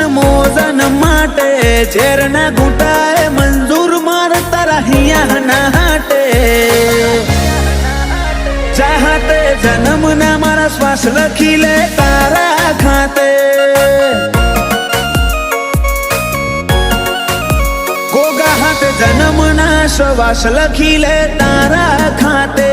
જન્મો જન્મ માટે ઝેરના ઘૂંટાએ મંજૂર માર તારા હિયા ના હાટે ચાહતે જન્મના મારા શ્વાસ લખી લે તારા ખાતે ગોગા હાથે જન્મના શ્વાસ લખી લે તારા ખાતે